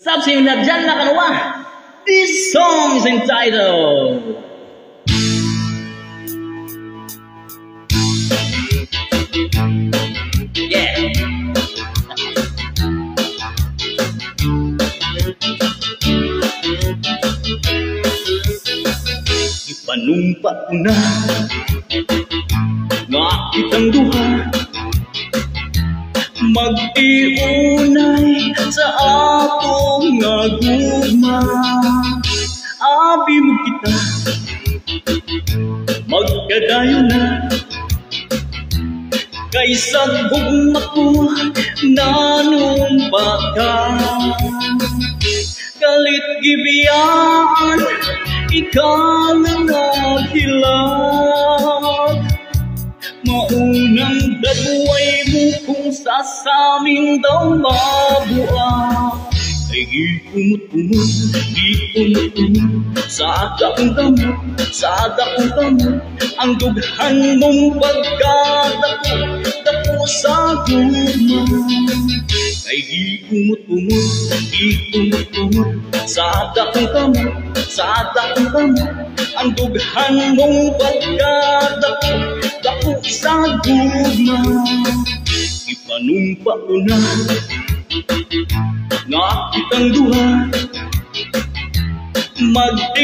Something that Jalla Kanwa. This song is entitled Ipanumpa ko na nga kitang duha mag-iunay sa atong nga gugma. Abi mo kita magkadayon na kaysa gugma ko nanumpa ka. Kalit gibiyaan ikaw na naghilak, maunang dagway mo kung sasaming daw mabuang. Ay gikumot-kumot, gikumot-kumot sa akong kamot, sa akong kamot. Ang dughan mong pagkadako, dako sa gugma. Ay gikumot-kumot, gikumot-kumot sa akong kamot, sa akong kamot. Ang dughan mong pagkadako, dako sa gugma. Ipanumpa ko na nga kitang duha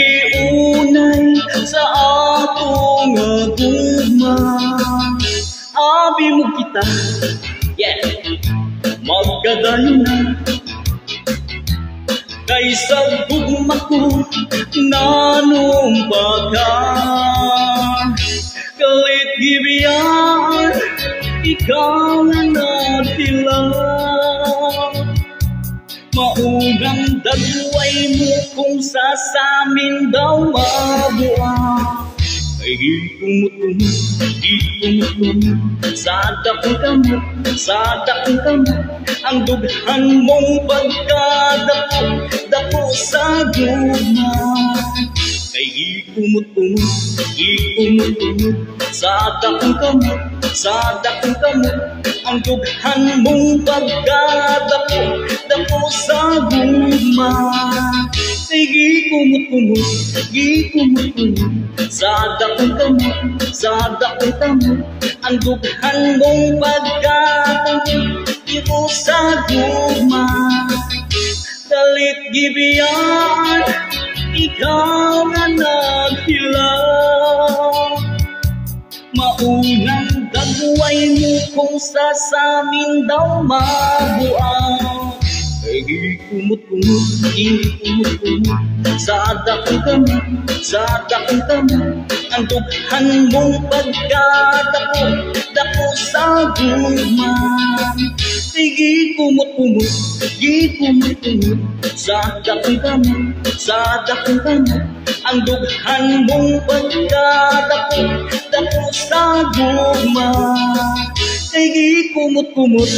mag-iunay sa atong nga gugma. Abi mo kita magkadayon na kaysa gugma ko nanumpa ka. Kalit gibiyaan ikaw na naghilang, maunang dagway mo kung sasamin daw mabuang. Ay gikumot-kumot, gikumot-kumot sa dakong kamot, sa dakong kamot. Ang dughan mong pagkadako, dako sa gugma. Ay gikumot-kumot, gikumot-kumot sa dakong kamot, sa dakong kamot. Ang dughan mong pagkadako, dako sa gugma. Ay gikumot-kumot, gikumot-kumot sa dakong kamot, sa dakong kamot. Ang dughan mong pagkadako, dako sa gugma. Kalit gibiyaan ikaw na naghilang, maunang dagway mo kung sasamin daw mabuang. Ay gikumot-kumot, gikumot-kumot sa dakong kamot, sa dakong kamot. Ang dughan mong pagkadako, dako sa gugma. Ay gikumot-kumot, gikumot-kumot sa dakong kamot, sa dakong kamot. Ang dughan mong pagkadako, dako sa gugma. Ay gikumot-kumot,